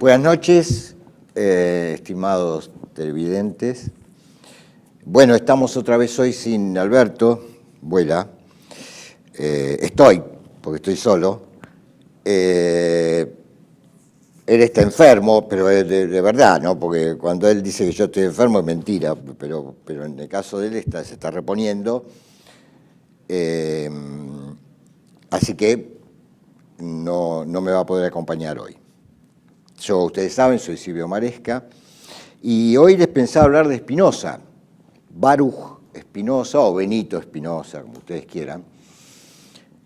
Buenas noches, estimados televidentes. Bueno, estamos otra vez hoy sin Alberto Vuela. Estoy, porque estoy solo. Él está enfermo, pero es de verdad, ¿no? Porque cuando él dice que yo estoy enfermo es mentira, pero en el caso de él se está reponiendo. Así que no me va a poder acompañar hoy. Yo, ustedes saben, soy Silvio Maresca, y hoy les pensaba hablar de Spinoza, Baruch Spinoza o Benito Spinoza, como ustedes quieran,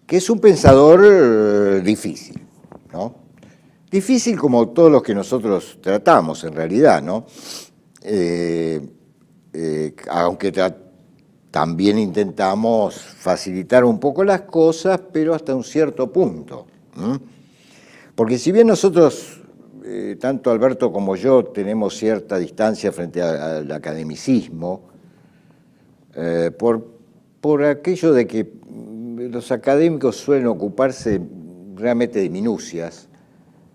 que es un pensador difícil, ¿no? Difícil como todos los que nosotros tratamos, en realidad, ¿no? Aunque también intentamos facilitar un poco las cosas, pero hasta un cierto punto. Porque si bien nosotros, tanto Alberto como yo, tenemos cierta distancia frente al academicismo, por aquello de que los académicos suelen ocuparse realmente de minucias,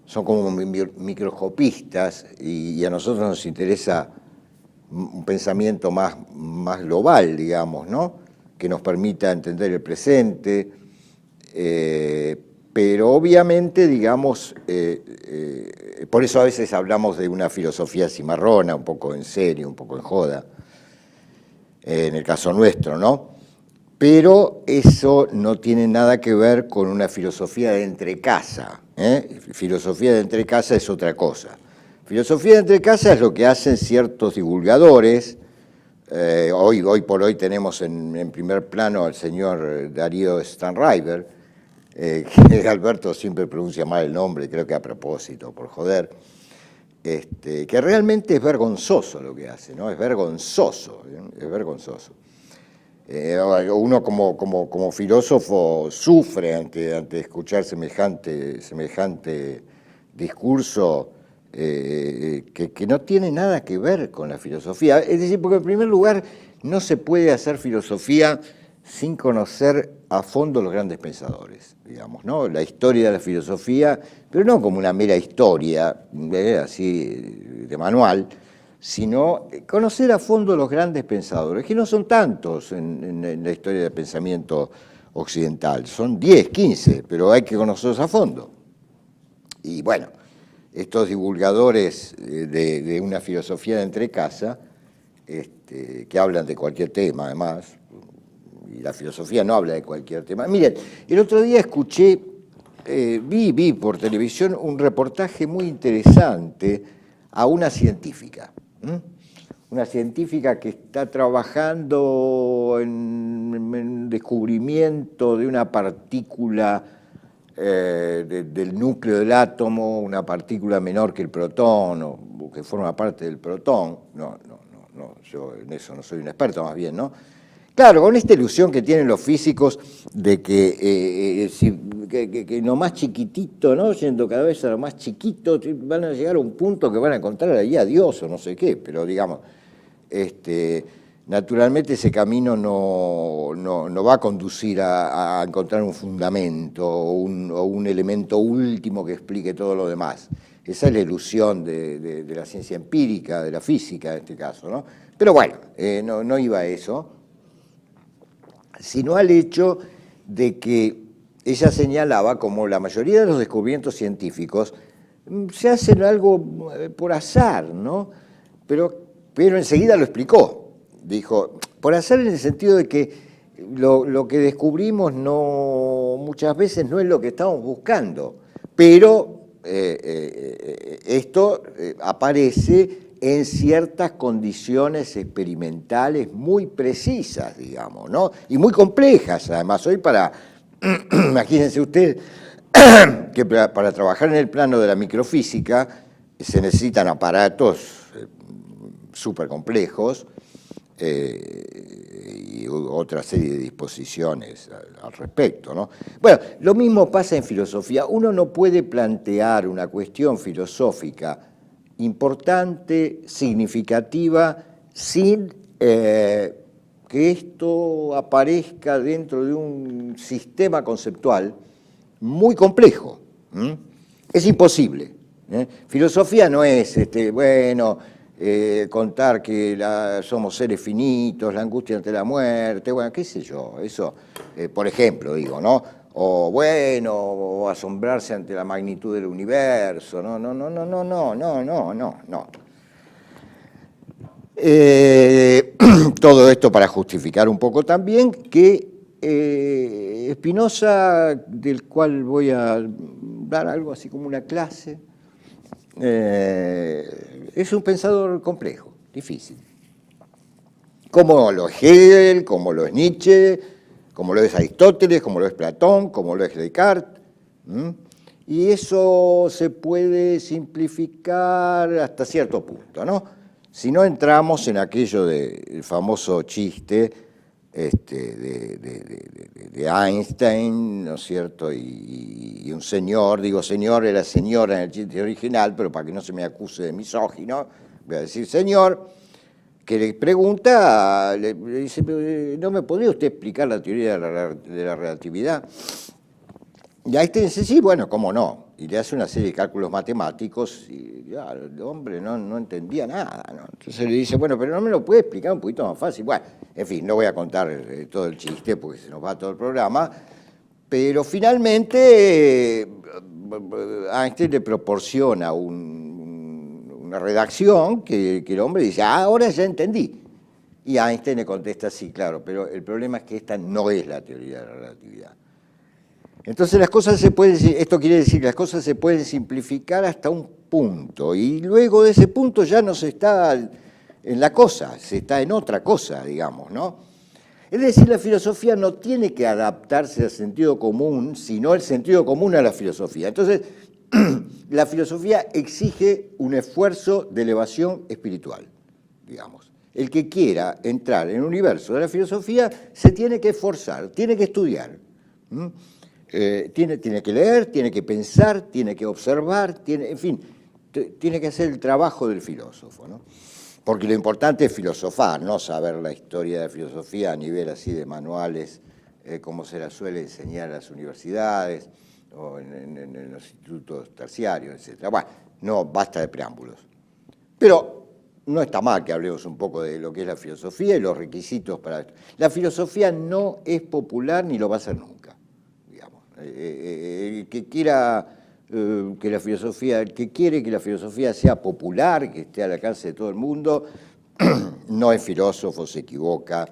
son como microscopistas, y a nosotros nos interesa un pensamiento más global, digamos, ¿no? Que nos permita entender el presente, pero obviamente, digamos, por eso a veces hablamos de una filosofía cimarrona, un poco en serio, un poco en joda, en el caso nuestro, ¿no? Pero eso no tiene nada que ver con una filosofía de entrecasa, ¿eh? Filosofía de entrecasa es otra cosa. Filosofía de entrecasa es lo que hacen ciertos divulgadores. Hoy por hoy tenemos en primer plano al señor Darío Stanriver, que Alberto siempre pronuncia mal el nombre, creo que a propósito, por joder, que realmente es vergonzoso lo que hace, ¿no? Es vergonzoso, es vergonzoso. Uno como filósofo sufre ante escuchar semejante discurso que no tiene nada que ver con la filosofía. Es decir, porque en primer lugar no se puede hacer filosofía sin conocer a fondo los grandes pensadores, digamos, ¿no? La historia de la filosofía, pero no como una mera historia, así de manual, sino conocer a fondo los grandes pensadores, que no son tantos en la historia del pensamiento occidental, son 10, 15, pero hay que conocerlos a fondo. Y bueno, estos divulgadores de una filosofía de entrecasa, que hablan de cualquier tema, además, y la filosofía no habla de cualquier tema. Miren, el otro día escuché, vi por televisión un reportaje muy interesante a una científica. Una científica que está trabajando en el descubrimiento de una partícula del núcleo del átomo, una partícula menor que el protón, o que forma parte del protón. No, yo en eso no soy un experto, más bien, ¿no? Claro, con esta ilusión que tienen los físicos de que lo más chiquitito, ¿no? Yendo cada vez a lo más chiquito, van a llegar a un punto que van a encontrar ahí a Dios o no sé qué, pero digamos, naturalmente ese camino no va a conducir a encontrar un fundamento o un elemento último que explique todo lo demás. Esa es la ilusión de la ciencia empírica, de la física en este caso, ¿no? Pero bueno, no iba a eso, sino al hecho de que ella señalaba como la mayoría de los descubrimientos científicos se hacen algo por azar, ¿no? Pero enseguida lo explicó. Dijo, por azar en el sentido de que lo que descubrimos muchas veces no es lo que estamos buscando, pero esto aparece en ciertas condiciones experimentales muy precisas, digamos, ¿no? Y muy complejas, además. Hoy imagínense usted que para trabajar en el plano de la microfísica se necesitan aparatos súper complejos y otra serie de disposiciones al respecto, ¿no? Bueno, lo mismo pasa en filosofía. Uno no puede plantear una cuestión filosófica importante, significativa, sin que esto aparezca dentro de un sistema conceptual muy complejo. Es imposible. Filosofía no es, bueno, contar que somos seres finitos, la angustia ante la muerte, bueno, qué sé yo, eso, por ejemplo, digo, ¿no? O bueno, o asombrarse ante la magnitud del universo, no, no, no, no, no, no, no, no, no, no. Todo esto para justificar un poco también que Spinoza, del cual voy a dar algo así como una clase, es un pensador complejo, difícil. Como lo es Hegel, como lo es Nietzsche, como lo es Aristóteles, como lo es Platón, como lo es Descartes. Y eso se puede simplificar hasta cierto punto, ¿no? Si no entramos en aquello del famoso chiste de Einstein, ¿no es cierto? Y un señor, digo señor, era señora en el chiste original, pero para que no se me acuse de misógino, voy a decir señor, que le pregunta, le dice, ¿no me podría usted explicar la teoría de la relatividad? Y Einstein dice, sí, bueno, cómo no. Y le hace una serie de cálculos matemáticos y ya, el hombre no entendía nada, ¿no? Entonces le dice, bueno, pero no me lo puede explicar un poquito más fácil. Bueno, en fin, no voy a contar todo el chiste porque se nos va todo el programa, pero finalmente Einstein le proporciona una redacción que el hombre dice, ahora ya entendí. Y Einstein le contesta, sí, claro, pero el problema es que esta no es la teoría de la relatividad. Entonces las cosas esto quiere decir que las cosas se pueden simplificar hasta un punto, y luego de ese punto ya no se está en la cosa, se está en otra cosa, digamos, ¿no? Es decir, la filosofía no tiene que adaptarse al sentido común, sino el sentido común a la filosofía. Entonces, la filosofía exige un esfuerzo de elevación espiritual, digamos. El que quiera entrar en el universo de la filosofía se tiene que esforzar, tiene que estudiar. Tiene que leer, tiene que pensar, tiene que observar, en fin, tiene que hacer el trabajo del filósofo, ¿no? Porque lo importante es filosofar, no saber la historia de la filosofía a nivel así de manuales, como se la suele enseñar en las universidades o en los institutos terciarios, etc. Bueno, no basta de preámbulos. Pero no está mal que hablemos un poco de lo que es la filosofía y los requisitos para esto. La filosofía no es popular ni lo va a ser nunca. El que quiera que la filosofía, el que quiere que la filosofía sea popular, que esté al alcance de todo el mundo, no es filósofo, se equivoca,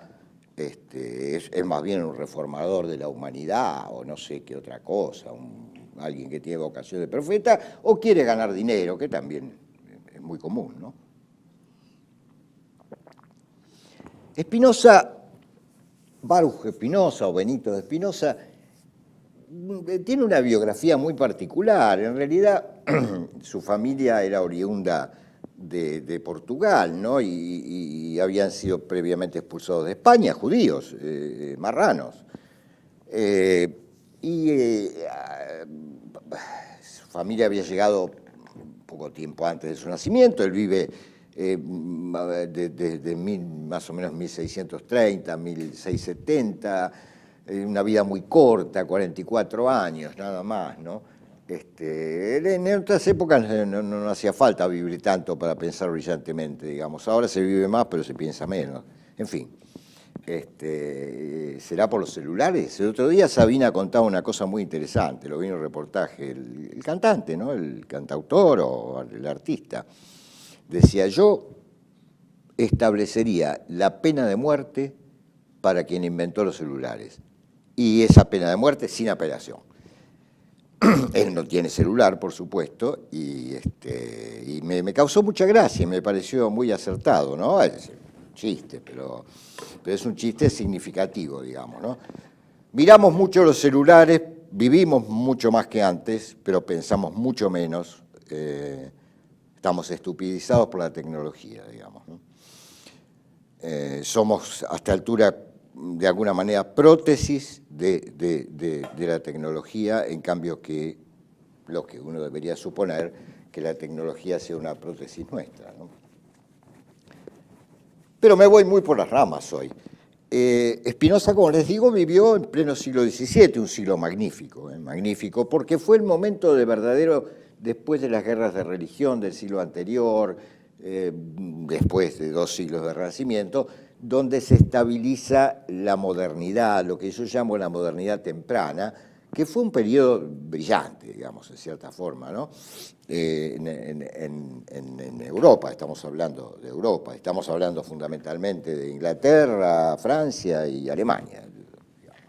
es más bien un reformador de la humanidad o no sé qué otra cosa, alguien que tiene vocación de profeta o quiere ganar dinero, que también es muy común, ¿no? Spinoza, Baruch Spinoza o Benito de Spinoza, tiene una biografía muy particular. En realidad, su familia era oriunda de Portugal, ¿no? Y habían sido previamente expulsados de España, judíos, marranos. Su familia había llegado poco tiempo antes de su nacimiento. Él vive desde más o menos 1630, 1670, una vida muy corta, 44 años, nada más, ¿no? En otras épocas no hacía falta vivir tanto para pensar brillantemente, digamos. Ahora se vive más, pero se piensa menos. En fin, ¿será por los celulares? El otro día Sabina contaba una cosa muy interesante, lo vi en un reportaje, el cantante, ¿no? El cantautor o el artista. Decía, yo establecería la pena de muerte para quien inventó los celulares. Y esa pena de muerte sin apelación. Él no tiene celular, por supuesto, y me causó mucha gracia, me pareció muy acertado, ¿no? Es un chiste, pero es un chiste significativo, digamos, ¿no? Miramos mucho los celulares, vivimos mucho más que antes, pero pensamos mucho menos, estamos estupidizados por la tecnología, digamos, ¿no? Somos a esta altura, de alguna manera, prótesis de la tecnología, en cambio que lo que uno debería suponer que la tecnología sea una prótesis nuestra, ¿no? Pero me voy muy por las ramas hoy. Spinoza, como les digo, vivió en pleno siglo XVII, un siglo magnífico, magnífico, porque fue el momento de verdadero después de las guerras de religión del siglo anterior, después de 2 siglos de Renacimiento, donde se estabiliza la modernidad, lo que yo llamo la modernidad temprana, que fue un periodo brillante, digamos, en cierta forma, ¿no? En Europa, estamos hablando de Europa, estamos hablando fundamentalmente de Inglaterra, Francia y Alemania, digamos,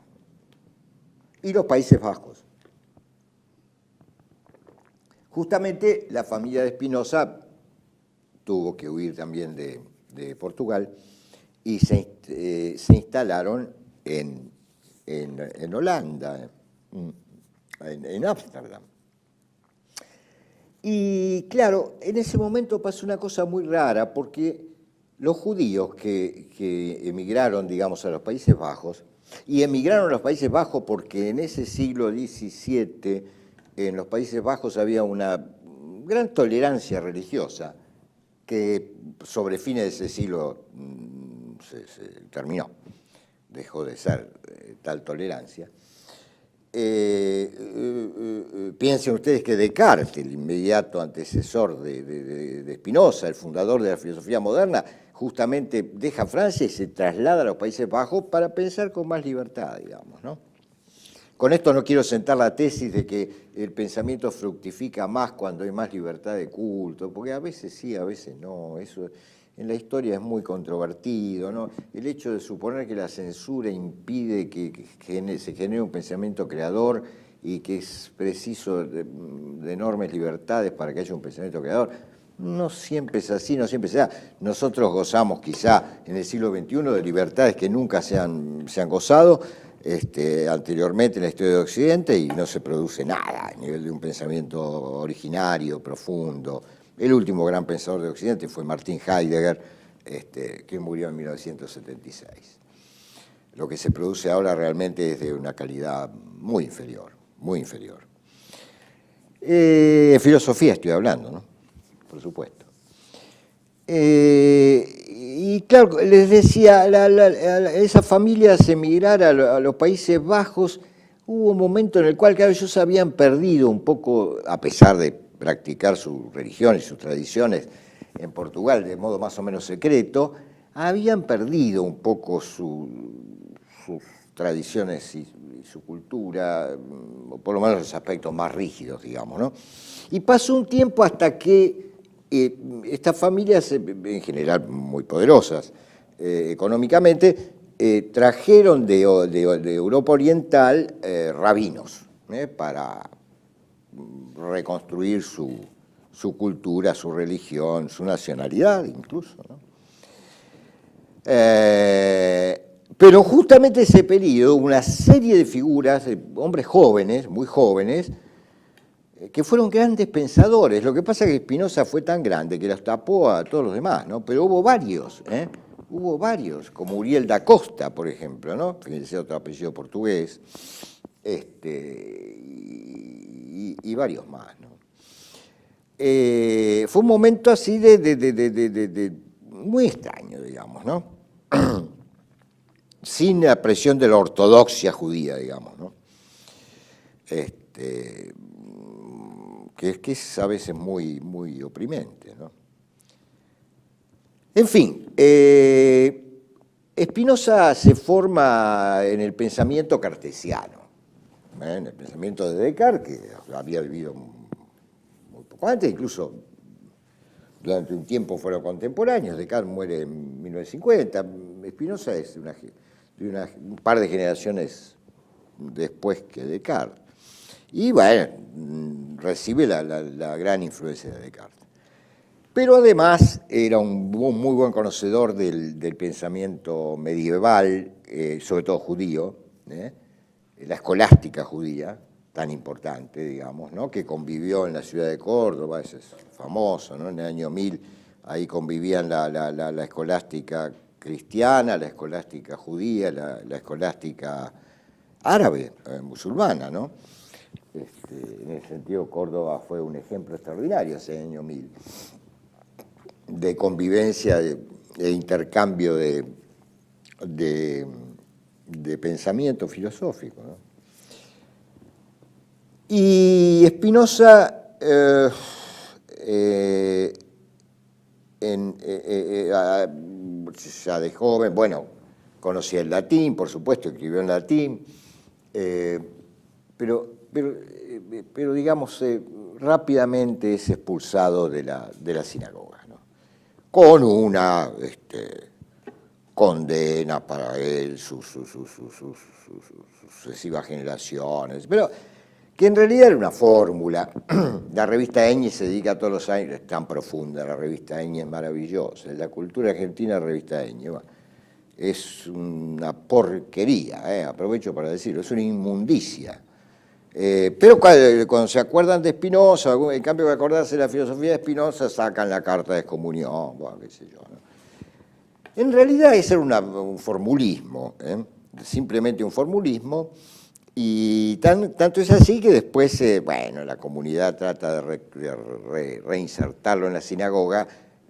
y los Países Bajos. Justamente la familia de Spinoza tuvo que huir también de Portugal y se instalaron en Holanda, en Ámsterdam. Y claro, en ese momento pasó una cosa muy rara, porque los judíos que emigraron, digamos, a los Países Bajos, y emigraron a los Países Bajos porque en ese siglo XVII en los Países Bajos había una gran tolerancia religiosa que sobre fines de ese siglo se terminó, dejó de ser tal tolerancia. Piensen ustedes que Descartes, el inmediato antecesor de Spinoza, el fundador de la filosofía moderna, justamente deja Francia y se traslada a los Países Bajos para pensar con más libertad, digamos, ¿no? Con esto no quiero sentar la tesis de que el pensamiento fructifica más cuando hay más libertad de culto, porque a veces sí, a veces no, eso en la historia es muy controvertido, ¿no? El hecho de suponer que la censura impide que se genere un pensamiento creador y que es preciso de enormes libertades para que haya un pensamiento creador, no siempre es así, no siempre se da. Nosotros gozamos quizá en el siglo XXI de libertades que nunca se han gozado anteriormente en la historia de Occidente, y no se produce nada a nivel de un pensamiento originario, profundo. El último gran pensador de Occidente fue Martin Heidegger, que murió en 1976. Lo que se produce ahora realmente es de una calidad muy inferior, muy inferior. Filosofía estoy hablando, ¿no? Por supuesto. Y claro, les decía, esas familias emigrar a los Países Bajos, hubo un momento en el cual, claro, ellos habían perdido un poco, a pesar de practicar su religión y sus tradiciones en Portugal de modo más o menos secreto, habían perdido un poco sus tradiciones y su cultura, o por lo menos los aspectos más rígidos, digamos, ¿no? Y pasó un tiempo hasta que estas familias, en general muy poderosas económicamente, trajeron de Europa Oriental rabinos para reconstruir su cultura, su religión, su nacionalidad incluso, ¿no? Pero justamente ese periodo, una serie de figuras, hombres jóvenes, muy jóvenes, que fueron grandes pensadores. Lo que pasa es que Spinoza fue tan grande que los tapó a todos los demás, ¿no? Pero hubo varios, como Uriel da Costa, por ejemplo, ¿no? Fíjense, otro apellido portugués, y varios más, ¿no? Fue un momento así muy extraño, digamos, ¿no? Sin la presión de la ortodoxia judía, digamos, ¿no? Que es a veces muy, muy oprimente, ¿no? En fin, Spinoza se forma en el pensamiento cartesiano, en el pensamiento de Descartes, que había vivido muy poco antes, incluso durante un tiempo fueron contemporáneos. Descartes muere en 1950, Spinoza es de un par de generaciones después que Descartes. Y bueno, recibe la gran influencia de Descartes. Pero además era un muy buen conocedor del pensamiento medieval, sobre todo judío, la escolástica judía, tan importante, digamos, ¿no? Que convivió en la ciudad de Córdoba, eso es famoso, ¿no? En el año 1000 ahí convivían la escolástica cristiana, la escolástica judía, la escolástica árabe, musulmana, ¿no? En ese sentido, Córdoba fue un ejemplo extraordinario ese año 1000 de convivencia, de intercambio de pensamiento filosófico, ¿no? Y Spinoza ya de joven, bueno, conocía el latín, por supuesto, escribió en latín, pero digamos, rápidamente es expulsado de la sinagoga, ¿no? Con una condena para él, sus sucesivas generaciones, pero que en realidad era una fórmula. La revista Eñe se dedica todos los años, es tan profunda, la revista Eñe es maravillosa, la cultura argentina, la revista Eñe, bueno, es una porquería, aprovecho para decirlo, es una inmundicia. Pero cuando se acuerdan de Spinoza, en cambio de acordarse de la filosofía de Spinoza, sacan la carta de excomunión, bueno, qué sé yo, ¿no? En realidad ese era un formulismo, simplemente un formulismo, y tanto es así que después, bueno, la comunidad trata de reinsertarlo en la sinagoga,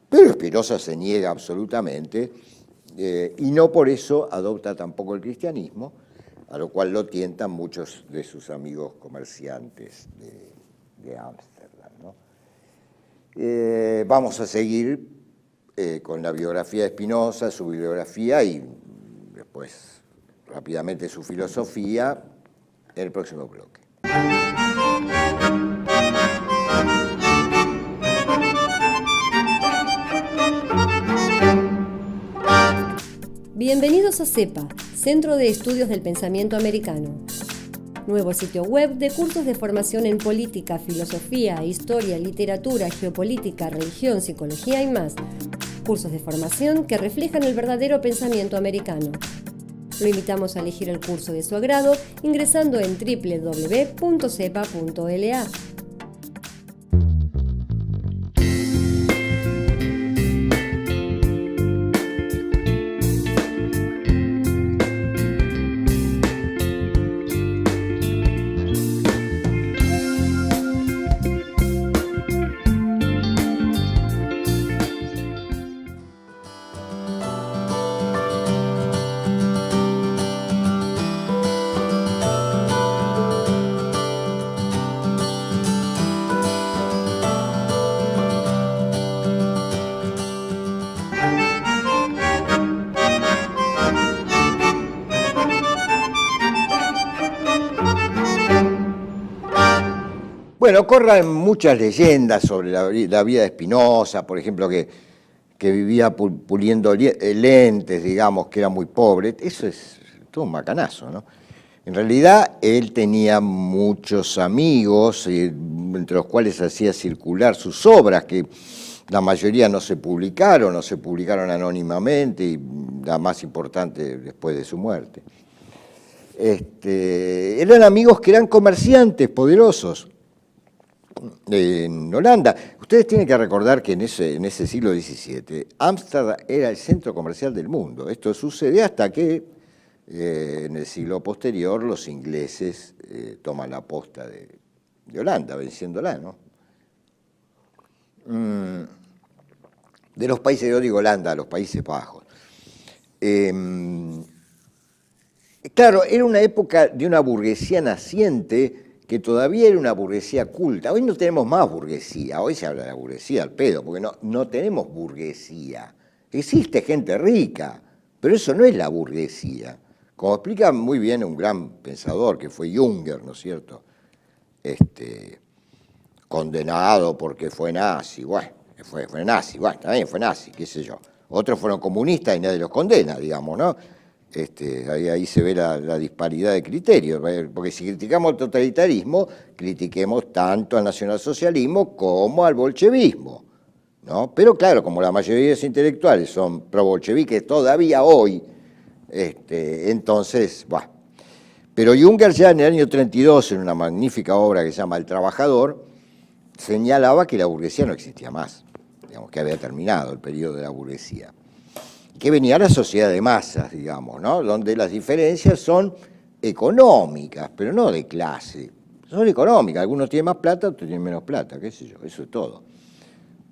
pero Spinoza se niega absolutamente, y no por eso adopta tampoco el cristianismo, a lo cual lo tientan muchos de sus amigos comerciantes de Ámsterdam, ¿no? Vamos a seguir con la biografía de Spinoza, su bibliografía y después rápidamente su filosofía en el próximo bloque. Bienvenidos a CEPA, Centro de Estudios del Pensamiento Americano. Nuevo sitio web de cursos de formación en política, filosofía, historia, literatura, geopolítica, religión, psicología y más. Cursos de formación que reflejan el verdadero pensamiento americano. Lo invitamos a elegir el curso de su agrado ingresando en www.cepa.la. Bueno, corren muchas leyendas sobre la vida de Spinoza, por ejemplo, que vivía puliendo lentes, digamos, que era muy pobre. Eso es todo un macanazo, ¿no? En realidad, él tenía muchos amigos, entre los cuales hacía circular sus obras, que la mayoría no se publicaron anónimamente, y la más importante después de su muerte. Eran amigos que eran comerciantes poderosos en Holanda. Ustedes tienen que recordar que en ese siglo XVII, Ámsterdam era el centro comercial del mundo. Esto sucede hasta que en el siglo posterior los ingleses toman la posta de Holanda, venciéndola, ¿no? De los países, yo digo Holanda, los Países Bajos. Claro, era una época de una burguesía naciente que todavía era una burguesía culta. Hoy no tenemos más burguesía, hoy se habla de la burguesía al pedo, porque no tenemos burguesía. Existe gente rica, pero eso no es la burguesía. Como explica muy bien un gran pensador que fue Junger, ¿no es cierto? Condenado porque fue nazi, bueno, fue nazi, bueno, también fue nazi, qué sé yo. Otros fueron comunistas y nadie los condena, digamos, ¿no? Ahí se ve la disparidad de criterios, porque si criticamos el totalitarismo, critiquemos tanto al nacionalsocialismo como al bolchevismo, ¿no? Pero claro, como la mayoría de los intelectuales son pro-bolcheviques todavía hoy, entonces, bueno. Pero Junger ya en el año 32, en una magnífica obra que se llama El Trabajador, señalaba que la burguesía no existía más, digamos, que había terminado el periodo de la burguesía. Que venía la sociedad de masas, digamos, ¿no? Donde las diferencias son económicas, pero no de clase. Son económicas, algunos tienen más plata, otros tienen menos plata, qué sé yo, eso es todo.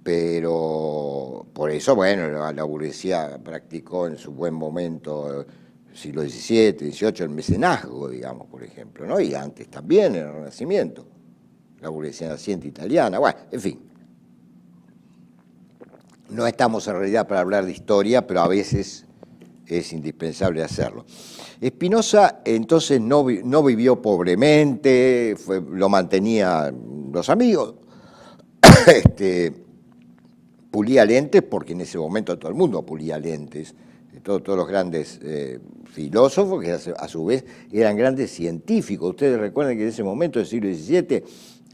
Pero por eso, bueno, la burguesía practicó en su buen momento, siglo XVII, XVIII, el mecenazgo, digamos, por ejemplo, ¿no? Y antes también, en el Renacimiento. la burguesía naciente italiana, bueno, en fin. No estamos en realidad para hablar de historia, pero a veces es indispensable hacerlo. Spinoza entonces no vivió pobremente, lo mantenía los amigos, pulía lentes, porque en ese momento todo el mundo pulía lentes, todos los grandes filósofos, que a su vez eran grandes científicos. Ustedes recuerden que en ese momento del siglo XVII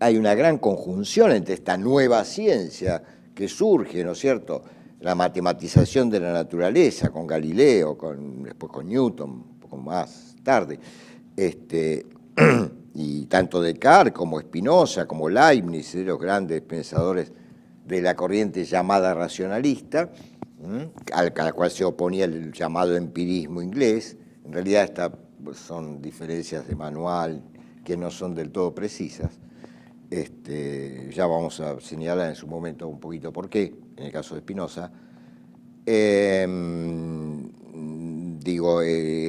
hay una gran conjunción entre esta nueva ciencia que surge, ¿no es cierto?, la matematización de la naturaleza, con Galileo, después con Newton, un poco más tarde, y tanto Descartes como Spinoza, como Leibniz, los grandes pensadores de la corriente llamada racionalista, a la cual se oponía el llamado empirismo inglés. En realidad estas son diferencias de manual que no son del todo precisas. Ya vamos a señalar en su momento un poquito por qué, en el caso de Spinoza.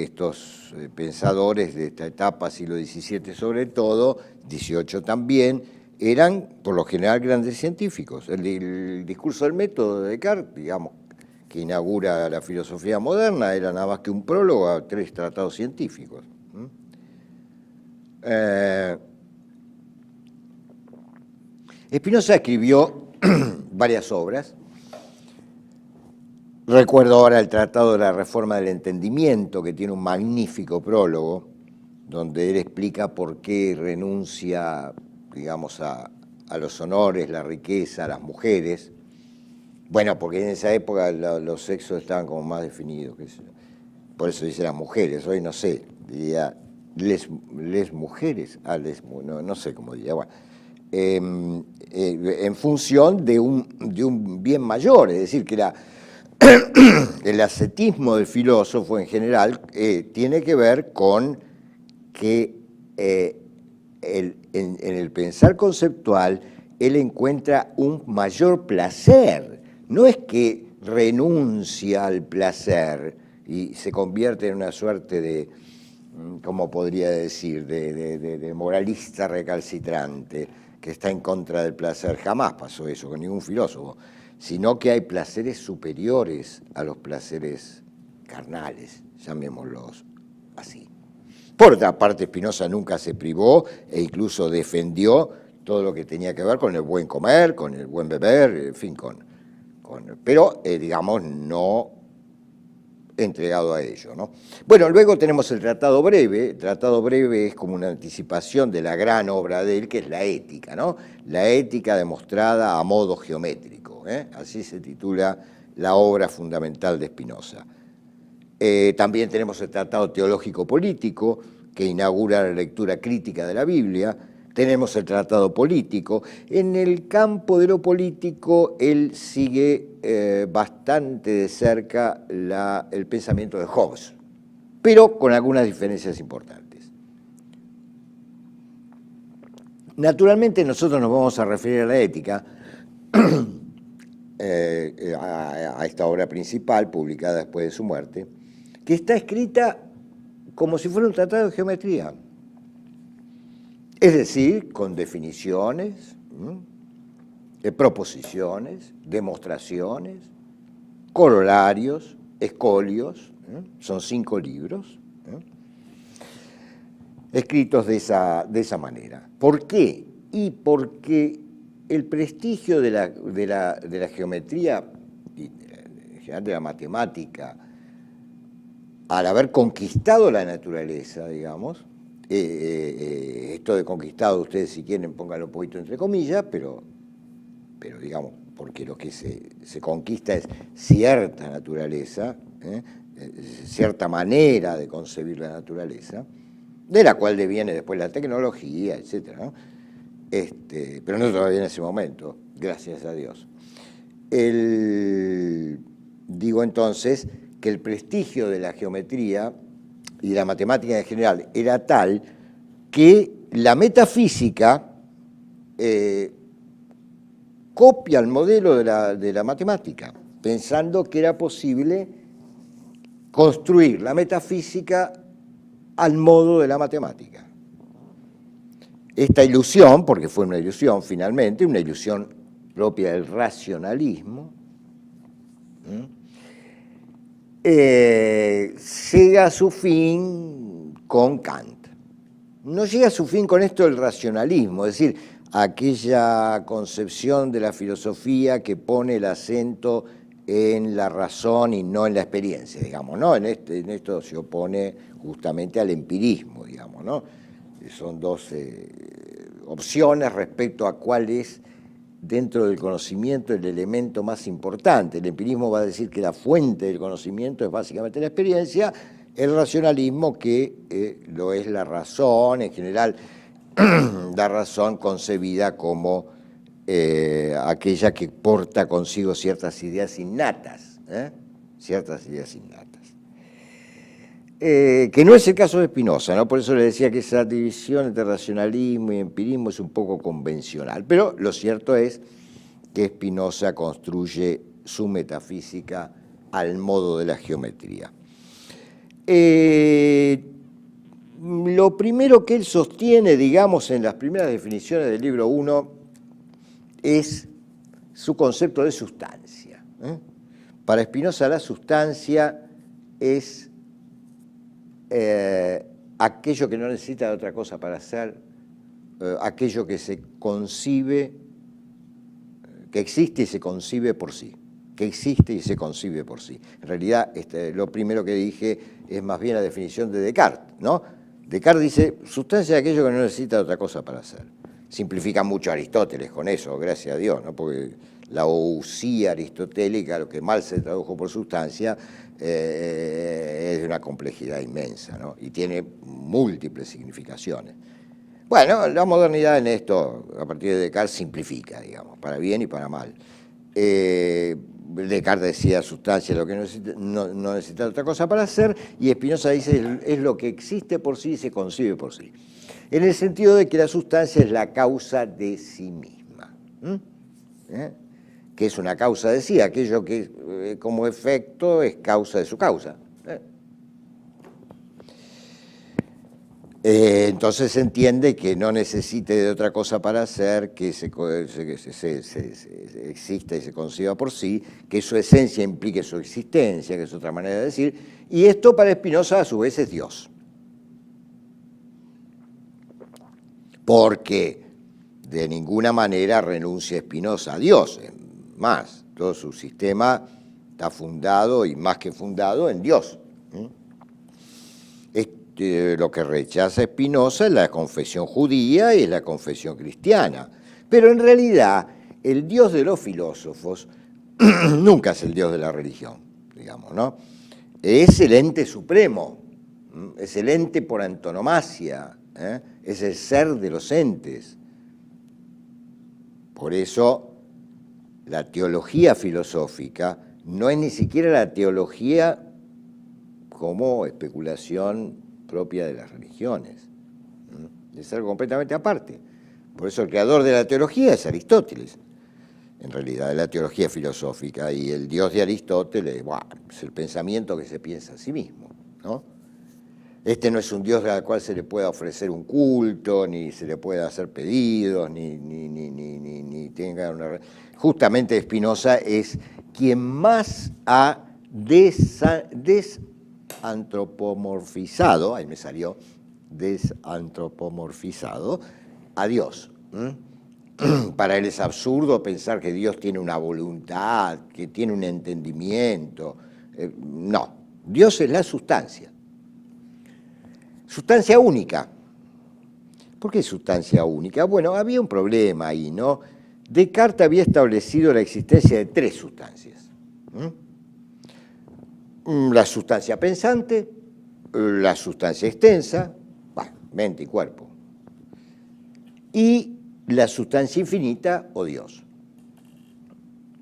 Estos pensadores de esta etapa, siglo XVII sobre todo, XVIII también, eran por lo general grandes científicos. El discurso del método de Descartes, digamos, que inaugura la filosofía moderna, era nada más que un prólogo a 3 tratados científicos. Spinoza escribió varias obras. Recuerdo ahora el Tratado de la Reforma del Entendimiento, que tiene un magnífico prólogo, donde él explica por qué renuncia, digamos, a los honores, la riqueza, a las mujeres. Bueno, porque en esa época los sexos estaban como más definidos. Por eso dice las mujeres, hoy no sé, diría les mujeres, no sé cómo diría, bueno. En función de un bien mayor, es decir, que el ascetismo del filósofo en general tiene que ver con que en el pensar conceptual él encuentra un mayor placer. No es que renuncia al placer y se convierte en una suerte de, ¿cómo podría decir?, de moralista recalcitrante que está en contra del placer. Jamás pasó eso con ningún filósofo, sino que hay placeres superiores a los placeres carnales, llamémoslos así. Por otra parte, Spinoza nunca se privó e incluso defendió todo lo que tenía que ver con el buen comer, con el buen beber, en fin, pero digamos, no entregado a ello, ¿no? Bueno, luego tenemos el Tratado Breve. El Tratado Breve es como una anticipación de la gran obra de él, que es la ética, ¿no? La ética demostrada a modo geométrico, así se titula la obra fundamental de Spinoza. También tenemos el Tratado Teológico Político, que inaugura la lectura crítica de la Biblia. Tenemos el Tratado Político. En el campo de lo político, él sigue bastante de cerca el pensamiento de Hobbes, pero con algunas diferencias importantes. Naturalmente, nosotros nos vamos a referir a la ética, a esta obra principal, publicada después de su muerte, que está escrita como si fuera un tratado de geometría. Es decir, con definiciones, proposiciones, demostraciones, corolarios, escolios, son 5 libros, escritos de esa manera. ¿Por qué? Y porque el prestigio de la geometría y en general de la matemática, al haber conquistado la naturaleza, digamos, esto de conquistado, ustedes si quieren pónganlo un poquito entre comillas, pero digamos, porque lo que se conquista es cierta naturaleza, cierta manera de concebir la naturaleza, de la cual deviene después la tecnología, etc., ¿no? Pero no todavía en ese momento, gracias a Dios. Digo entonces que el prestigio de la geometría y la matemática en general era tal que la metafísica copia el modelo de la matemática, pensando que era posible construir la metafísica al modo de la matemática. esta ilusión, porque fue una ilusión finalmente, una ilusión propia del racionalismo, llega a su fin con Kant. No llega a su fin con esto del racionalismo, es decir, aquella concepción de la filosofía que pone el acento en la razón y no en la experiencia, digamos, ¿no? En esto se opone justamente al empirismo, digamos, ¿no? Son dos opciones respecto a cuál es dentro del conocimiento el elemento más importante. El empirismo va a decir que la fuente del conocimiento es básicamente la experiencia, el racionalismo que lo es la razón, en general la razón concebida como aquella que porta consigo ciertas ideas innatas, ciertas ideas innatas. Que no es el caso de Spinoza, ¿no? Por eso le decía que esa división entre racionalismo y empirismo es un poco convencional, pero lo cierto es que Spinoza construye su metafísica al modo de la geometría. Lo primero que él sostiene, digamos, en las primeras definiciones del libro 1 es su concepto de sustancia. Para Spinoza la sustancia es aquello que no necesita de otra cosa para ser, aquello que se concibe, que existe y se concibe por sí, que existe y se concibe por sí. En realidad, lo primero que dije es más bien la definición de Descartes, ¿no? Descartes dice, sustancia es aquello que no necesita de otra cosa para ser. Simplifica mucho Aristóteles con eso, gracias a Dios, ¿no? Porque la ousia aristotélica, lo que mal se tradujo por sustancia, es de una complejidad inmensa, ¿no? Y tiene múltiples significaciones. Bueno, la modernidad en esto, a partir de Descartes, simplifica, digamos, para bien y para mal. Descartes decía sustancia es lo que no necesita otra cosa para ser, y Spinoza dice es lo que existe por sí y se concibe por sí. En el sentido de que la sustancia es la causa de sí misma. Que es una causa de sí, aquello que como efecto es causa de su causa. Entonces se entiende que no necesite de otra cosa para ser, que exista y se conciba por sí, que su esencia implique su existencia, que es otra manera de decir, y esto para Spinoza a su vez es Dios. Porque de ninguna manera renuncia Spinoza a Dios, más, todo su sistema está fundado y más que fundado en Dios. Lo que rechaza Spinoza es la confesión judía y la confesión cristiana. Pero en realidad, el Dios de los filósofos nunca es el Dios de la religión, digamos, ¿no? Es el ente supremo, es el ente por antonomasia, es el ser de los entes. Por eso, la teología filosófica no es ni siquiera la teología como especulación propia de las religiones. Es algo completamente aparte. Por eso el creador de la teología es Aristóteles, en realidad, de la teología filosófica, y el Dios de Aristóteles, es el pensamiento que se piensa a sí mismo, ¿no? Este no es un Dios al cual se le pueda ofrecer un culto, ni se le pueda hacer pedidos, ni tenga una... Justamente Spinoza es quien más ha desantropomorfizado, ahí me salió, desantropomorfizado a Dios. Para él es absurdo pensar que Dios tiene una voluntad, que tiene un entendimiento. No, Dios es la sustancia. Sustancia única. ¿Por qué sustancia única? Bueno, había un problema ahí, ¿no? Descartes había establecido la existencia de tres sustancias. La sustancia pensante, la sustancia extensa, mente y cuerpo, y la sustancia infinita o Dios.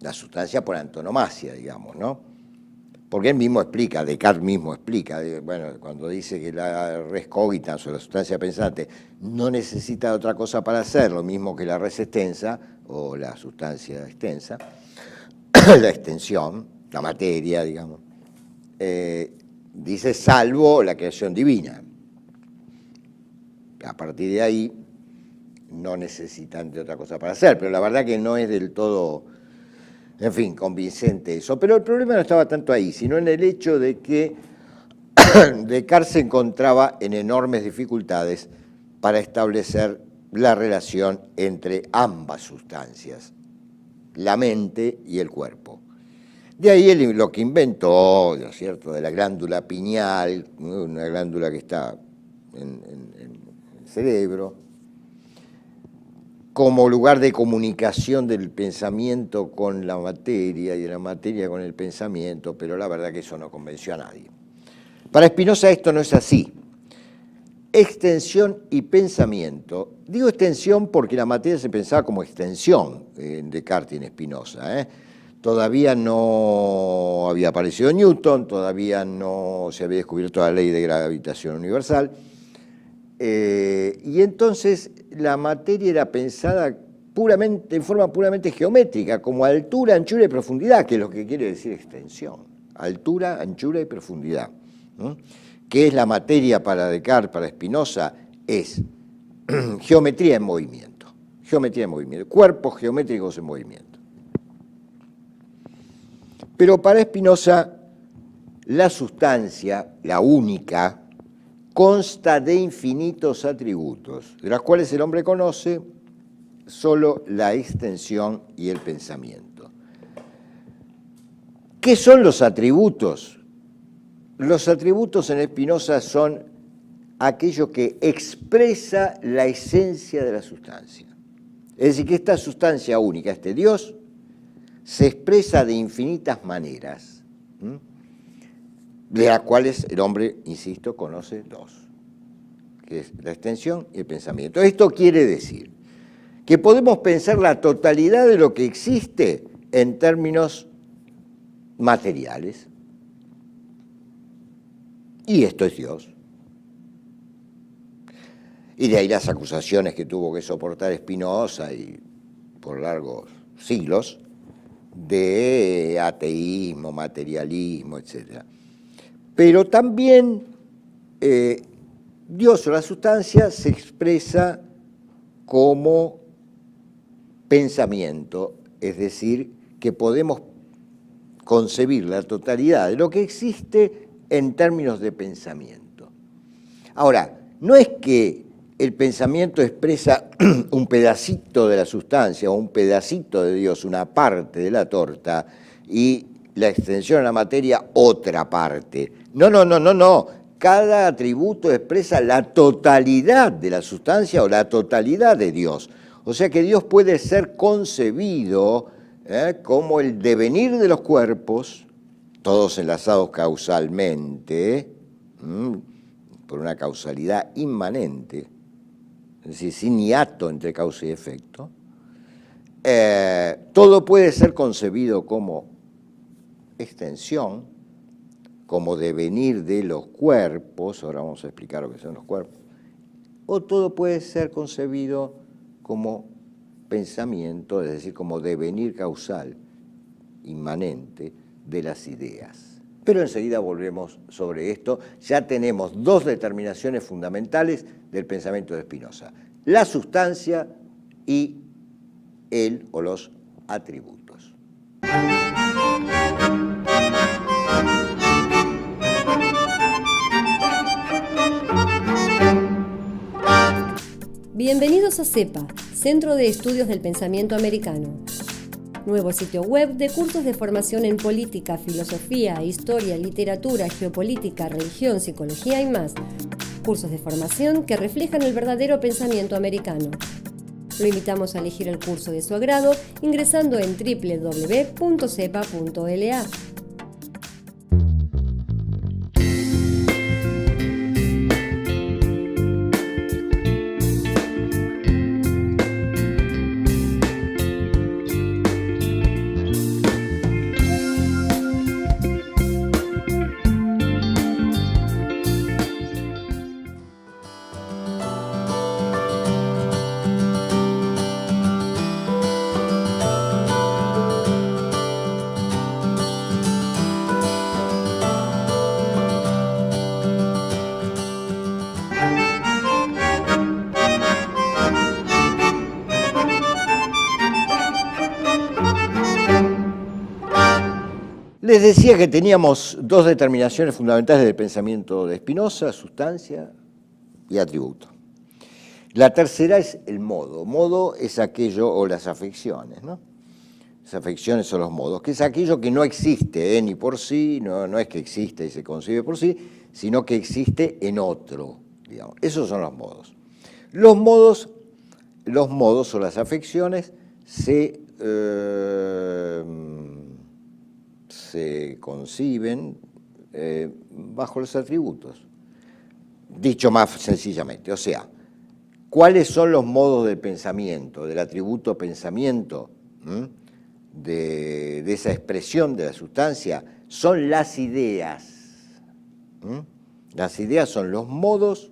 La sustancia por antonomasia, digamos, ¿no? Porque él mismo explica, Descartes mismo explica, bueno, cuando dice que la res cogitans o la sustancia pensante no necesita otra cosa para ser, lo mismo que la res extensa o la sustancia extensa, la extensión, la materia, digamos, dice salvo la creación divina. A partir de ahí no necesitan de otra cosa para hacer, pero la verdad que no es del todo, en fin, convincente eso. Pero el problema no estaba tanto ahí, sino en el hecho de que Descartes se encontraba en enormes dificultades para establecer la relación entre ambas sustancias, la mente y el cuerpo. De ahí lo que inventó, ¿no es cierto?, de la glándula pineal, una glándula que está en el cerebro, como lugar de comunicación del pensamiento con la materia y de la materia con el pensamiento, pero la verdad que eso no convenció a nadie. Para Spinoza esto no es así. Extensión y pensamiento. Digo extensión porque la materia se pensaba como extensión en Descartes y en Spinoza. Todavía no había aparecido Newton, todavía no se había descubierto la ley de gravitación universal. Y entonces la materia era pensada puramente, en forma puramente geométrica, como altura, anchura y profundidad, que es lo que quiere decir extensión. Altura, anchura y profundidad. ¿Qué es la materia para Descartes, para Spinoza? Es geometría en movimiento. Geometría en movimiento. Cuerpos geométricos en movimiento. Pero para Spinoza, la sustancia, la única, consta de infinitos atributos, de los cuales el hombre conoce solo la extensión y el pensamiento. ¿Qué son los atributos? Los atributos en Spinoza son aquello que expresa la esencia de la sustancia. Es decir, que esta sustancia única, este Dios, se expresa de infinitas maneras, de las cuales el hombre, insisto, conoce dos, que es la extensión y el pensamiento. Esto quiere decir que podemos pensar la totalidad de lo que existe en términos materiales. Y esto es Dios. Y de ahí las acusaciones que tuvo que soportar Spinoza y por largos siglos de ateísmo, materialismo, etc. Pero también Dios o la sustancia se expresa como pensamiento, es decir, que podemos concebir la totalidad de lo que existe en términos de pensamiento. Ahora, no es que el pensamiento expresa un pedacito de la sustancia o un pedacito de Dios, una parte de la torta, y la extensión a la materia otra parte. No. Cada atributo expresa la totalidad de la sustancia o la totalidad de Dios. O sea que Dios puede ser concebido como el devenir de los cuerpos, todos enlazados causalmente, por una causalidad inmanente, es decir, sin hiato entre causa y efecto. Todo puede ser concebido como extensión, como devenir de los cuerpos, ahora vamos a explicar lo que son los cuerpos, o todo puede ser concebido como pensamiento, es decir, como devenir causal, inmanente, de las ideas. Pero enseguida volvemos sobre esto. Ya tenemos dos determinaciones fundamentales del pensamiento de Spinoza: la sustancia y el o los atributos. Bienvenidos a CEPA, Centro de Estudios del Pensamiento Americano. Nuevo sitio web de cursos de formación en política, filosofía, historia, literatura, geopolítica, religión, psicología y más. Cursos de formación que reflejan el verdadero pensamiento americano. Lo invitamos a elegir el curso de su agrado ingresando en www.cepa.la. Les decía que teníamos dos determinaciones fundamentales del pensamiento de Spinoza: sustancia y atributo. La tercera es el modo. Modo es aquello, o las afecciones, ¿no? Las afecciones son los modos, que es aquello que no existe ni por sí, no es que existe y se concibe por sí, sino que existe en otro, digamos. Esos son los modos. Los modos o las afecciones se conciben bajo los atributos. Dicho más sencillamente, o sea, ¿cuáles son los modos del pensamiento, del atributo pensamiento, de esa expresión de la sustancia? Son las ideas. Las ideas son los modos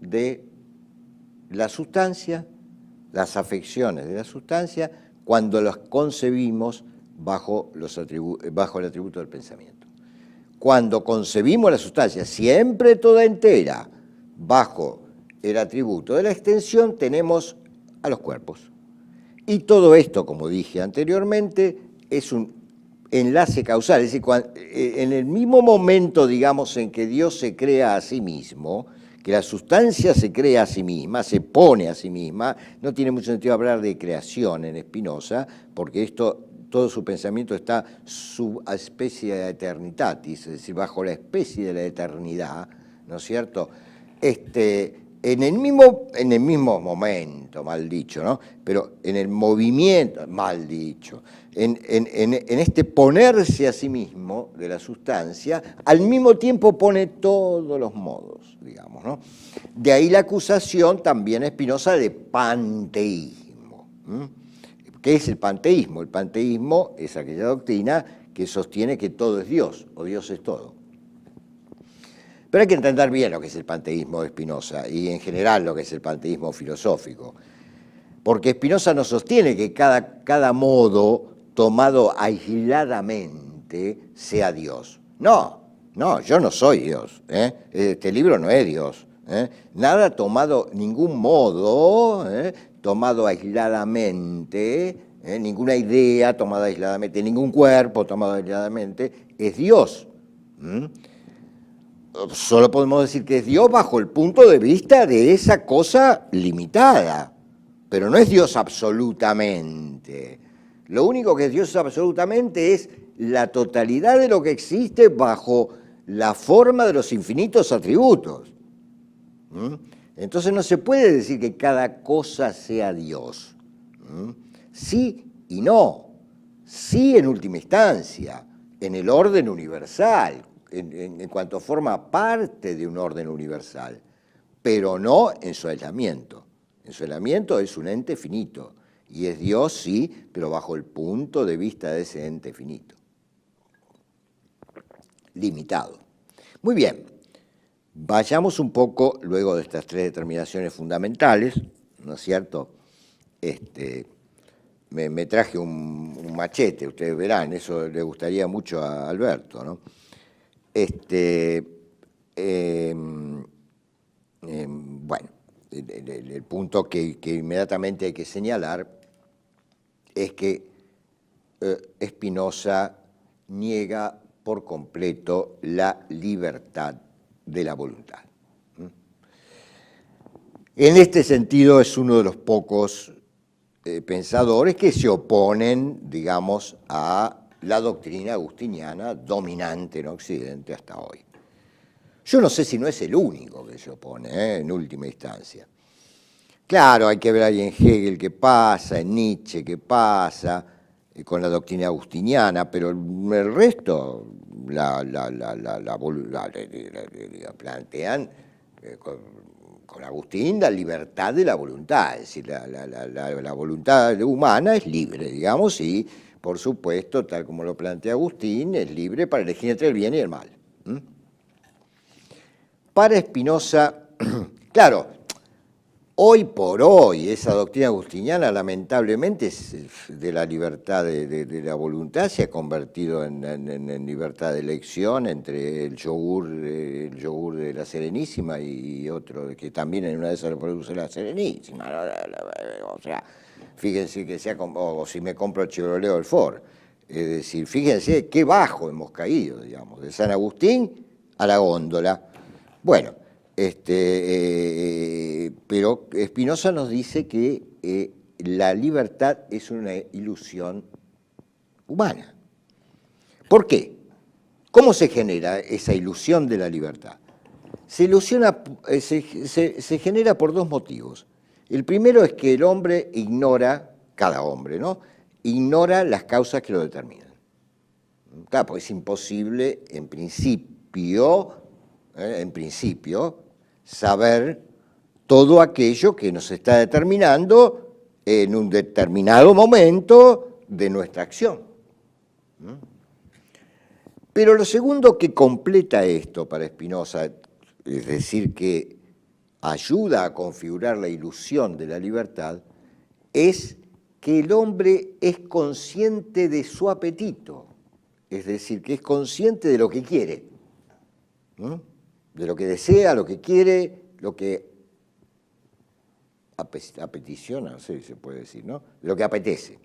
de la sustancia, las afecciones de la sustancia, cuando las concebimos bajo el atributo del pensamiento. Cuando concebimos la sustancia, siempre toda entera, bajo el atributo de la extensión, tenemos a los cuerpos. Y todo esto, como dije anteriormente, es un enlace causal. Es decir, en el mismo momento, digamos, en que Dios se crea a sí mismo, que la sustancia se crea a sí misma, se pone a sí misma, no tiene mucho sentido hablar de creación en Spinoza, porque todo su pensamiento está sub especie de eternitatis, es decir, bajo la especie de la eternidad, ¿no es cierto? En el mismo momento, mal dicho, ¿no? Pero en el movimiento, mal dicho, en este ponerse a sí mismo de la sustancia, al mismo tiempo pone todos los modos, digamos, ¿no? De ahí la acusación también Spinoza de panteísmo. ¿Qué es el panteísmo? El panteísmo es aquella doctrina que sostiene que todo es Dios, o Dios es todo. Pero hay que entender bien lo que es el panteísmo de Spinoza y en general lo que es el panteísmo filosófico, porque Spinoza no sostiene que cada modo tomado aisladamente sea Dios. No, yo no soy Dios. Este libro no es Dios. Nada tomado, ningún modo tomado aisladamente, ninguna idea tomada aisladamente, ningún cuerpo tomado aisladamente es Dios. Solo podemos decir que es Dios bajo el punto de vista de esa cosa limitada, pero no es Dios absolutamente. Lo único que es Dios absolutamente es la totalidad de lo que existe bajo la forma de los infinitos atributos. Entonces no se puede decir que cada cosa sea Dios. Sí y no. Sí en última instancia, en el orden universal, en cuanto forma parte de un orden universal, pero no en su aislamiento. En su aislamiento es un ente finito, y es Dios, sí, pero bajo el punto de vista de ese ente finito. Limitado. Muy bien, vayamos un poco, luego de estas tres determinaciones fundamentales, ¿no es cierto? Me traje un machete, ustedes verán, eso le gustaría mucho a Alberto, ¿no? Bueno, el punto que inmediatamente hay que señalar es que Spinoza niega por completo la libertad de la voluntad. En este sentido es uno de los pocos pensadores que se oponen, digamos, a la doctrina agustiniana dominante en Occidente hasta hoy. Yo no sé si no es el único que se opone, en última instancia. Claro, hay que ver ahí en Hegel qué pasa, en Nietzsche qué pasa, con la doctrina agustiniana, pero el resto la plantean con Agustín la libertad de la voluntad, es decir, la voluntad humana es libre, digamos, y por supuesto, tal como lo plantea Agustín, es libre para elegir entre el bien y el mal. Para Spinoza, claro, hoy por hoy esa doctrina agustiniana lamentablemente de la libertad de la voluntad se ha convertido en libertad de elección entre el yogur de la Serenísima y otro que también en una de esas lo produce la Serenísima. O sea, fíjense que o si me compro el Chevrolet o el Ford. Es decir, fíjense qué bajo hemos caído, digamos, de San Agustín a la góndola. Bueno, pero Spinoza nos dice que la libertad es una ilusión humana. ¿Por qué? ¿Cómo se genera esa ilusión de la libertad? Se genera por dos motivos. El primero es que el hombre ignora, cada hombre, ¿no?, ignora las causas que lo determinan. Claro, porque es imposible, en principio, saber todo aquello que nos está determinando en un determinado momento de nuestra acción. Pero lo segundo que completa esto para Spinoza, es decir, que ayuda a configurar la ilusión de la libertad, es que el hombre es consciente de su apetito, es decir, que es consciente de lo que quiere, de lo que desea, lo que quiere, lo que apeticiona, no sé si se puede decir, ¿no?, de lo que apetece.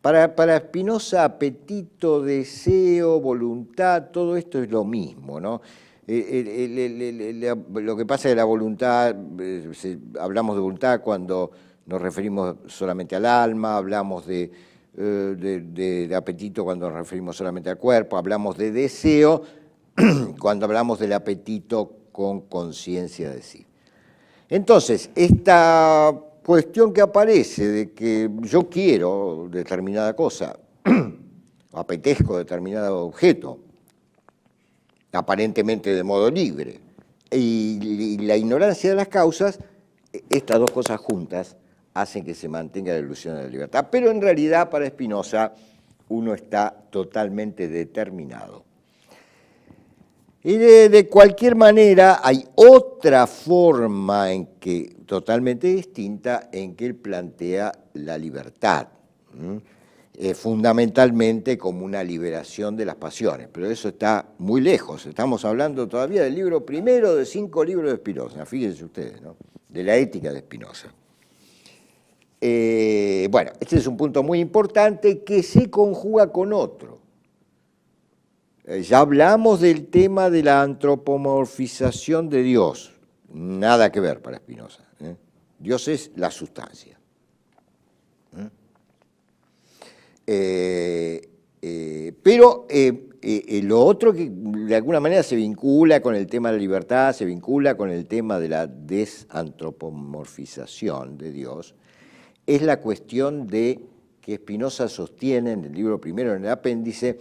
Para Spinoza, apetito, deseo, voluntad, todo esto es lo mismo, ¿no? Lo que pasa es que la voluntad, hablamos de voluntad cuando nos referimos solamente al alma, hablamos de apetito cuando nos referimos solamente al cuerpo, hablamos de deseo cuando hablamos del apetito con conciencia de sí. Entonces, esta cuestión que aparece de que yo quiero determinada cosa, apetezco determinado objeto, aparentemente de modo libre, y la ignorancia de las causas, estas dos cosas juntas hacen que se mantenga la ilusión de la libertad. Pero en realidad para Spinoza uno está totalmente determinado. Y de cualquier manera hay otra forma totalmente distinta en que él plantea la libertad, fundamentalmente como una liberación de las pasiones, pero eso está muy lejos. Estamos hablando todavía del libro primero de 5 libros de Spinoza, fíjense ustedes, ¿no?, de la ética de Spinoza. Bueno, este es un punto muy importante que se conjuga con otro. Ya hablamos del tema de la antropomorfización de Dios, nada que ver para Spinoza. Dios es la sustancia. Pero lo otro que de alguna manera se vincula con el tema de la libertad, se vincula con el tema de la desantropomorfización de Dios, es la cuestión de que Spinoza sostiene en el libro primero, en el apéndice,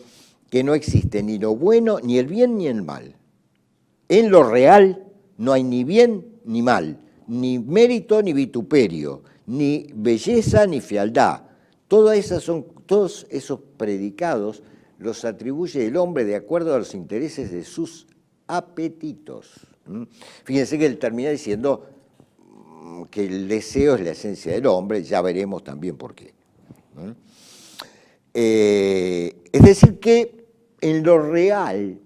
que no existe ni lo bueno, ni el bien, ni el mal. En lo real no hay ni bien ni mal, ni mérito ni vituperio, ni belleza ni fealdad. Todos esos predicados los atribuye el hombre de acuerdo a los intereses de sus apetitos. Fíjense que él termina diciendo que el deseo es la esencia del hombre, ya veremos también por qué. Es decir que en lo real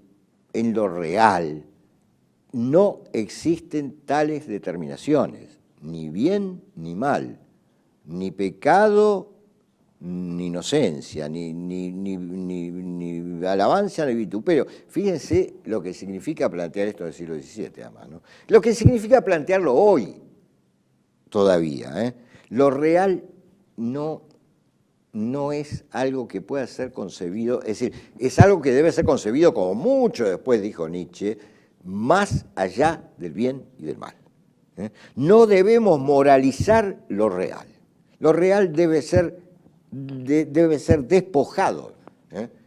no existen tales determinaciones, ni bien ni mal, ni pecado ni inocencia, ni alabanza ni vituperio. Fíjense lo que significa plantear esto del siglo XVII, además, ¿no? Lo que significa plantearlo hoy todavía. Lo real no es algo que pueda ser concebido, es decir, es algo que debe ser concebido, como mucho después dijo Nietzsche, más allá del bien y del mal. No debemos moralizar lo real. Lo real debe ser despojado.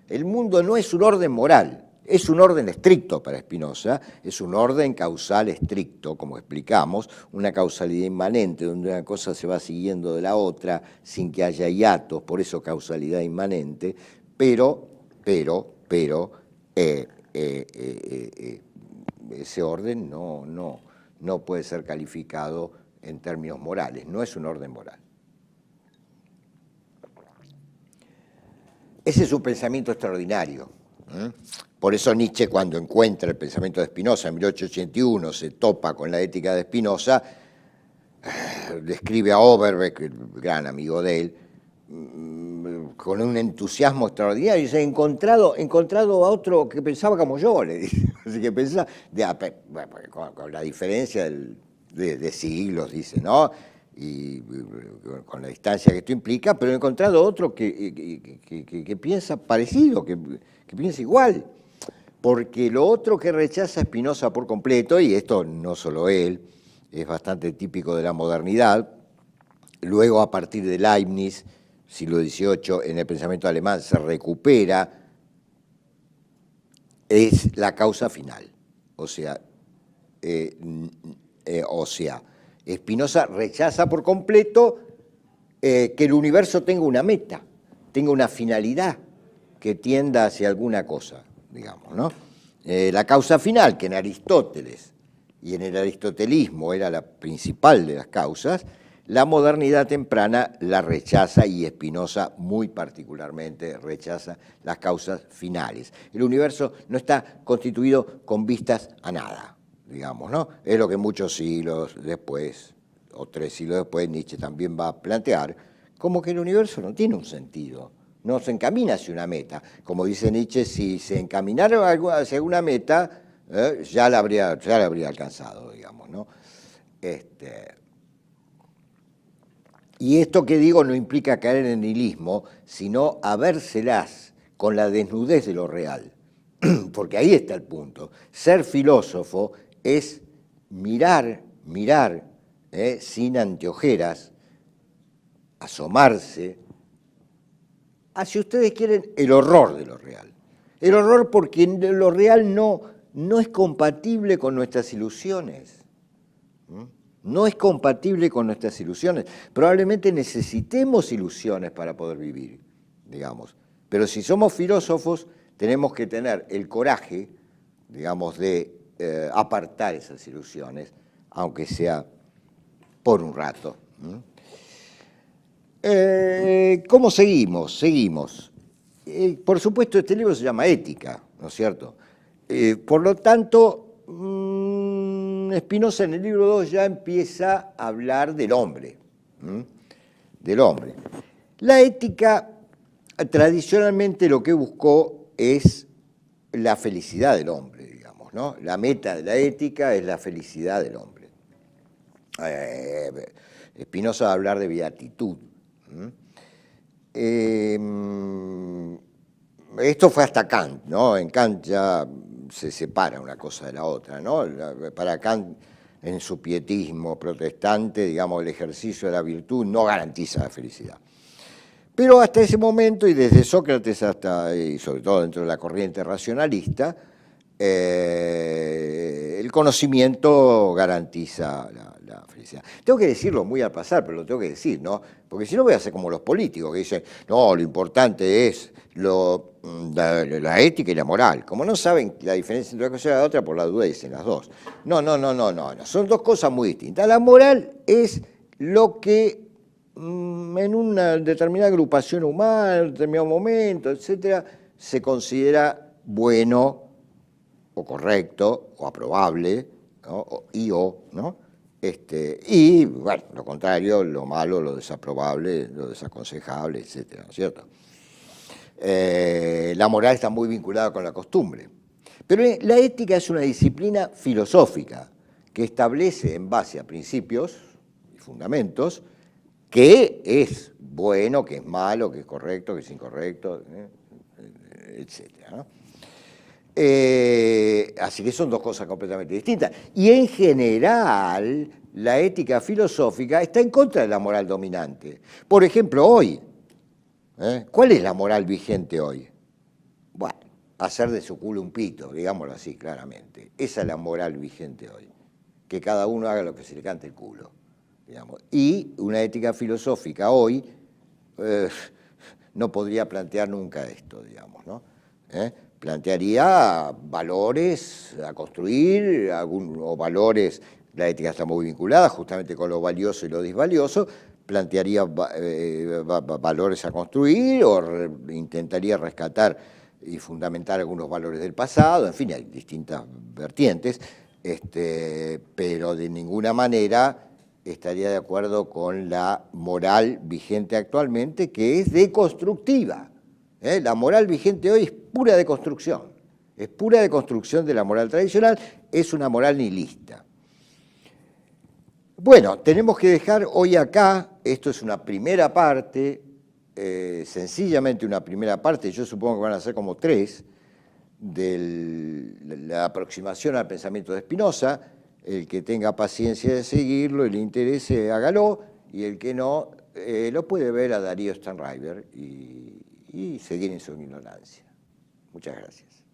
El mundo no es un orden moral, es un orden estricto para Spinoza, es un orden causal estricto, como explicamos, una causalidad inmanente, donde una cosa se va siguiendo de la otra sin que haya hiatos, por eso causalidad inmanente, pero ese orden no puede ser calificado en términos morales, no es un orden moral. Ese es un pensamiento extraordinario. Por eso Nietzsche, cuando encuentra el pensamiento de Spinoza en 1881, se topa con la ética de Spinoza, describe a Overbeck, el gran amigo de él, con un entusiasmo extraordinario, y dice, he encontrado a otro que pensaba como yo, le dice. Así que pensaba, bueno, con la diferencia de siglos, dice, ¿no? Y con la distancia que esto implica, pero he encontrado otro que piensa parecido, que piensa igual. Porque lo otro que rechaza Spinoza por completo, y esto no solo él, es bastante típico de la modernidad, luego a partir de Leibniz, siglo XVIII, en el pensamiento alemán se recupera, es la causa final. O sea, Spinoza rechaza por completo que el universo tenga una meta, tenga una finalidad que tienda hacia alguna cosa, digamos, ¿no? La causa final, que en Aristóteles y en el aristotelismo era la principal de las causas, la modernidad temprana la rechaza, y Spinoza muy particularmente rechaza las causas finales. El universo no está constituido con vistas a nada, digamos, ¿no? Es lo que muchos siglos después, o 3 siglos después, Nietzsche también va a plantear, como que el universo no tiene un sentido, no se encamina hacia una meta. Como dice Nietzsche, si se encaminara hacia una meta, ya la habría alcanzado, digamos, ¿no? Y esto que digo no implica caer en el nihilismo, sino habérselas con la desnudez de lo real. Porque ahí está el punto. Ser filósofo es mirar sin anteojeras, asomarse hacia, ustedes quieren, el horror de lo real. El horror porque lo real no es compatible con nuestras ilusiones. No es compatible con nuestras ilusiones. Probablemente necesitemos ilusiones para poder vivir, digamos. Pero si somos filósofos, tenemos que tener el coraje, digamos, de apartar esas ilusiones, aunque sea por un rato. ¿Cómo seguimos? Seguimos. Por supuesto, este libro se llama Ética, ¿no es cierto? Por lo tanto, Spinoza en el libro 2 ya empieza a hablar del hombre. La ética, tradicionalmente, lo que buscó es la felicidad del hombre, digamos, ¿no? La meta de la ética es la felicidad del hombre. Spinoza va a hablar de beatitud. Esto fue hasta Kant, ¿no? En Kant ya se separa una cosa de la otra, ¿no? Para Kant, en su pietismo protestante, digamos, el ejercicio de la virtud no garantiza la felicidad. Pero hasta ese momento, y desde Sócrates hasta, y sobre todo dentro de la corriente racionalista, el conocimiento garantiza la felicidad. Tengo que decirlo muy al pasar, pero lo tengo que decir, ¿no? Porque si no voy a ser como los políticos que dicen, no, lo importante es la ética y la moral. Como no saben la diferencia entre una cosa y la otra, por la duda dicen las dos. No, son dos cosas muy distintas. La moral es lo que en una determinada agrupación humana, en un determinado momento, etcétera, se considera bueno o correcto o aprobable, ¿no? ¿no? Y, bueno, lo contrario, lo malo, lo desaprobable, lo desaconsejable, etcétera, ¿no es cierto? La moral está muy vinculada con la costumbre. Pero la ética es una disciplina filosófica que establece en base a principios y fundamentos qué es bueno, qué es malo, qué es correcto, qué es incorrecto, etcétera, ¿no? Así que son dos cosas completamente distintas. Y en general, la ética filosófica está en contra de la moral dominante. Por ejemplo, hoy, ¿cuál es la moral vigente hoy? Bueno, hacer de su culo un pito, digámoslo así claramente. Esa es la moral vigente hoy. Que cada uno haga lo que se le cante el culo, digamos. Y una ética filosófica hoy no podría plantear nunca esto, digamos, ¿no? Plantearía valores a construir, o valores, la ética está muy vinculada justamente con lo valioso y lo disvalioso, plantearía valores a construir o intentaría rescatar y fundamentar algunos valores del pasado, en fin, hay distintas vertientes, pero de ninguna manera estaría de acuerdo con la moral vigente actualmente, que es deconstructiva. La moral vigente hoy es pura deconstrucción. Es pura deconstrucción de la moral tradicional, es una moral nihilista. Bueno, tenemos que dejar hoy acá, esto es una primera parte, sencillamente una primera parte, yo supongo que van a ser como 3, de la aproximación al pensamiento de Spinoza. El que tenga paciencia de seguirlo y le interese, hágalo, y el que no, lo puede ver a Darío Stanriver y seguir en su ignorancia. Muchas gracias.